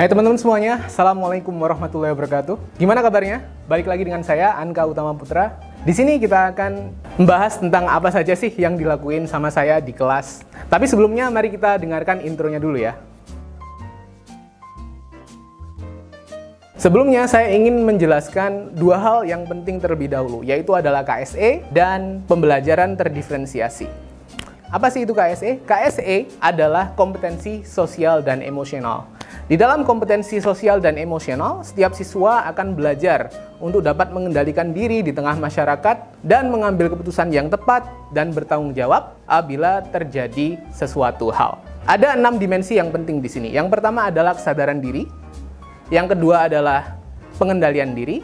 Hai teman-teman semuanya, Assalamualaikum warahmatullahi wabarakatuh. Gimana kabarnya? Balik lagi dengan saya, Anka Utama Putra. Di sini kita akan membahas tentang apa saja sih yang dilakuin sama saya di kelas. Tapi sebelumnya mari kita dengarkan intronya dulu ya. Sebelumnya saya ingin menjelaskan dua hal yang penting terlebih dahulu, yaitu adalah KSE dan pembelajaran terdiferensiasi. Apa sih itu KSE? KSE adalah kompetensi sosial dan emosional. Di dalam kompetensi sosial dan emosional, setiap siswa akan belajar untuk dapat mengendalikan diri di tengah masyarakat dan mengambil keputusan yang tepat dan bertanggung jawab apabila terjadi sesuatu hal. Ada 6 dimensi yang penting di sini. Yang pertama adalah kesadaran diri, yang kedua adalah pengendalian diri,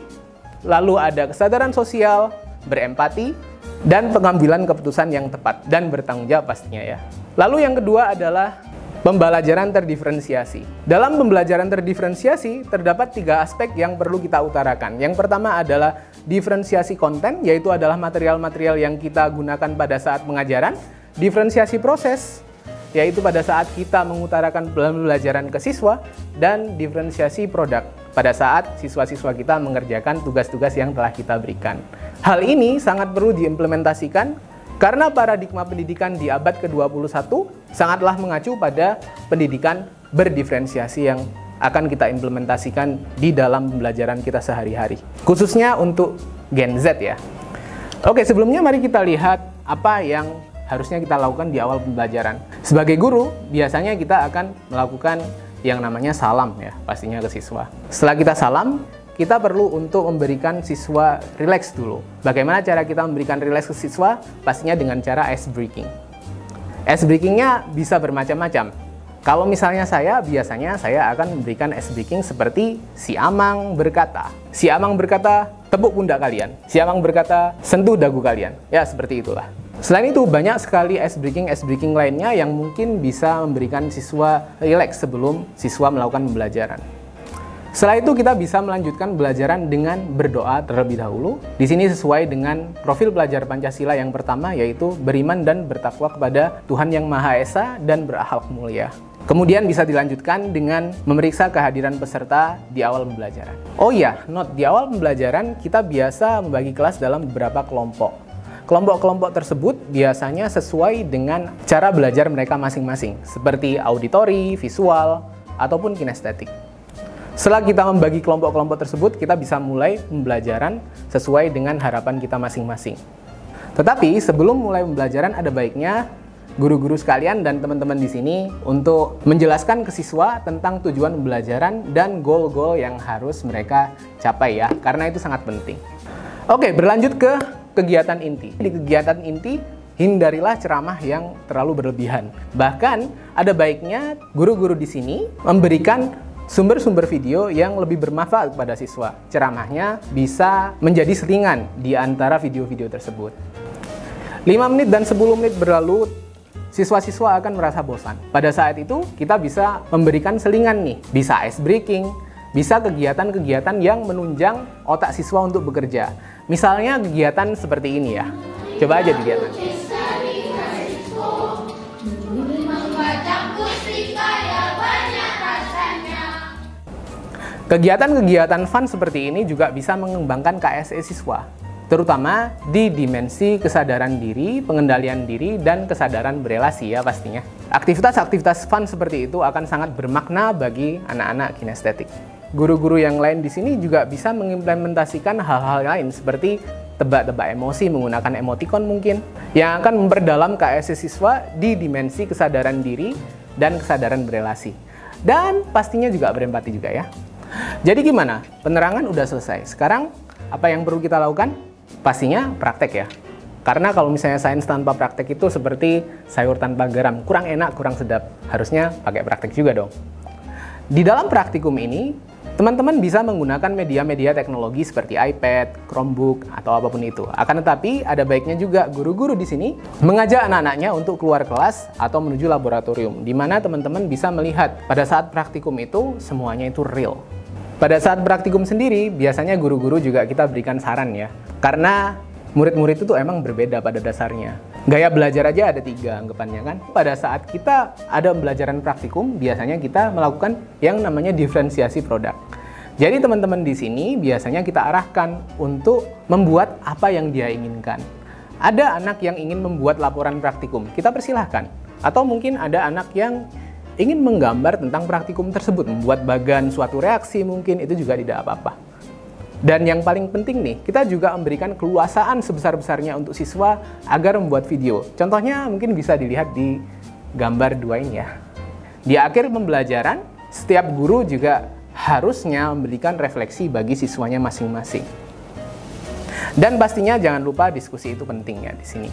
lalu ada kesadaran sosial, berempati, dan pengambilan keputusan yang tepat dan bertanggung jawab pastinya ya. Lalu yang kedua adalah pembelajaran terdiferensiasi. Dalam pembelajaran terdiferensiasi, terdapat 3 aspek yang perlu kita utarakan. Yang pertama adalah diferensiasi konten, yaitu adalah material-material yang kita gunakan pada saat pengajaran. Diferensiasi proses, yaitu pada saat kita mengutarakan pembelajaran ke siswa. Dan diferensiasi produk, pada saat siswa-siswa kita mengerjakan tugas-tugas yang telah kita berikan. Hal ini sangat perlu diimplementasikan karena paradigma pendidikan di abad ke-21 sangatlah mengacu pada pendidikan berdiferensiasi yang akan kita implementasikan di dalam pembelajaran kita sehari-hari. Khususnya untuk Gen Z ya. Oke, sebelumnya mari kita lihat apa yang harusnya kita lakukan di awal pembelajaran. Sebagai guru, biasanya kita akan melakukan yang namanya salam ya, pastinya ke siswa. Setelah kita salam, kita perlu untuk memberikan siswa rileks dulu. Bagaimana cara kita memberikan rileks ke siswa? Pastinya dengan cara ice breaking. Ice breakingnya bisa bermacam-macam. Kalau misalnya biasanya saya akan memberikan ice breaking seperti si Amang berkata. Si Amang berkata, tepuk pundak kalian. Si Amang berkata, sentuh dagu kalian. Ya, seperti itulah. Selain itu, banyak sekali ice breaking lainnya yang mungkin bisa memberikan siswa rileks sebelum siswa melakukan pembelajaran. Setelah itu kita bisa melanjutkan pembelajaran dengan berdoa terlebih dahulu. Di sini sesuai dengan profil pelajar Pancasila yang pertama, yaitu beriman dan bertakwa kepada Tuhan Yang Maha Esa dan berakhlak mulia. Kemudian bisa dilanjutkan dengan memeriksa kehadiran peserta di awal pembelajaran. Oh iya, di awal pembelajaran kita biasa membagi kelas dalam beberapa kelompok. Kelompok-kelompok tersebut biasanya sesuai dengan cara belajar mereka masing-masing, seperti auditori, visual, ataupun kinestetik. Setelah kita membagi kelompok-kelompok tersebut, kita bisa mulai pembelajaran sesuai dengan harapan kita masing-masing. Tetapi sebelum mulai pembelajaran, ada baiknya guru-guru sekalian dan teman-teman di sini untuk menjelaskan ke siswa tentang tujuan pembelajaran dan goal-goal yang harus mereka capai ya, karena itu sangat penting. Oke, berlanjut ke kegiatan inti. Di kegiatan inti, hindarilah ceramah yang terlalu berlebihan. Bahkan, ada baiknya guru-guru di sini memberikan sumber-sumber video yang lebih bermanfaat kepada siswa. Ceramahnya bisa menjadi selingan di antara video-video tersebut. 5 menit dan 10 menit berlalu, siswa-siswa akan merasa bosan. Pada saat itu, kita bisa memberikan selingan nih. Bisa ice breaking, bisa kegiatan-kegiatan yang menunjang otak siswa untuk bekerja. Misalnya kegiatan seperti ini ya. Coba aja kegiatan. Kegiatan-kegiatan fun seperti ini juga bisa mengembangkan KSE siswa, terutama di dimensi kesadaran diri, pengendalian diri, dan kesadaran berelasi ya pastinya. Aktivitas-aktivitas fun seperti itu akan sangat bermakna bagi anak-anak kinestetik. Guru-guru yang lain di sini juga bisa mengimplementasikan hal-hal lain seperti tebak-tebak emosi menggunakan emoticon mungkin, yang akan memperdalam KSE siswa di dimensi kesadaran diri dan kesadaran berelasi. Dan pastinya juga berempati juga ya. Jadi gimana? Penerangan udah selesai. Sekarang apa yang perlu kita lakukan? Pastinya praktek ya. Karena kalau misalnya sains tanpa praktek itu seperti sayur tanpa garam, kurang enak, kurang sedap. Harusnya pakai praktek juga dong. Di dalam praktikum ini, teman-teman bisa menggunakan media-media teknologi seperti iPad, Chromebook, atau apapun itu. Akan tetapi, ada baiknya juga guru-guru di sini mengajak anak-anaknya untuk keluar kelas atau menuju laboratorium, di mana teman-teman bisa melihat pada saat praktikum itu semuanya itu real. Pada saat praktikum sendiri, biasanya guru-guru juga kita berikan saran ya. Karena murid-murid itu emang berbeda pada dasarnya. Gaya belajar aja ada 3 anggapannya kan. Pada saat kita ada pembelajaran praktikum, biasanya kita melakukan yang namanya diferensiasi produk. Jadi teman-teman di sini biasanya kita arahkan untuk membuat apa yang dia inginkan. Ada anak yang ingin membuat laporan praktikum, kita persilahkan. Atau mungkin ada anak yang ingin menggambar tentang praktikum tersebut, membuat bagan suatu reaksi mungkin, itu juga tidak apa-apa. Dan yang paling penting nih, kita juga memberikan keluasaan sebesar-besarnya untuk siswa agar membuat video. Contohnya mungkin bisa dilihat di gambar 2 ini ya. Di akhir pembelajaran, setiap guru juga harusnya memberikan refleksi bagi siswanya masing-masing. Dan pastinya jangan lupa diskusi itu penting ya di sini.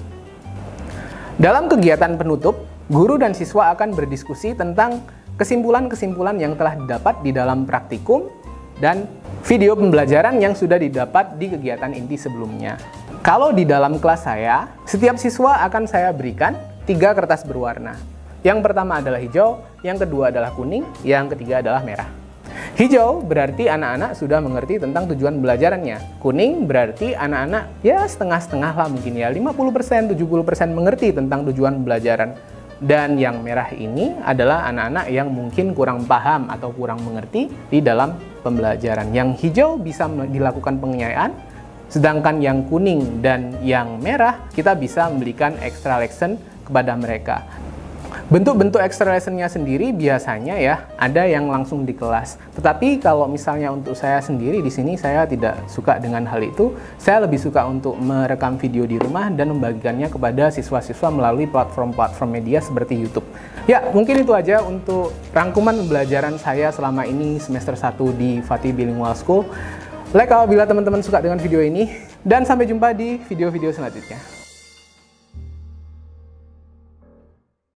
Dalam kegiatan penutup, guru dan siswa akan berdiskusi tentang kesimpulan-kesimpulan yang telah didapat di dalam praktikum dan video pembelajaran yang sudah didapat di kegiatan inti sebelumnya. Kalau di dalam kelas saya, setiap siswa akan saya berikan 3 kertas berwarna. Yang pertama adalah hijau, yang kedua adalah kuning, yang ketiga adalah merah. Hijau berarti anak-anak sudah mengerti tentang tujuan belajarannya. Kuning berarti anak-anak ya setengah-setengah lah mungkin ya, 50%, 70% mengerti tentang tujuan belajaran. Dan yang merah ini adalah anak-anak yang mungkin kurang paham atau kurang mengerti di dalam pembelajaran. Yang hijau bisa dilakukan pengenyayaan, sedangkan yang kuning dan yang merah kita bisa memberikan extra lesson kepada mereka. Bentuk-bentuk extra lessonnya sendiri biasanya ya ada yang langsung di kelas. Tetapi kalau misalnya untuk saya sendiri di sini saya tidak suka dengan hal itu. Saya lebih suka untuk merekam video di rumah dan membagikannya kepada siswa-siswa melalui platform-platform media seperti YouTube. Ya, mungkin itu aja untuk rangkuman pembelajaran saya selama ini semester 1 di Fatih Bilingual School. Like apabila teman-teman suka dengan video ini dan sampai jumpa di video-video selanjutnya.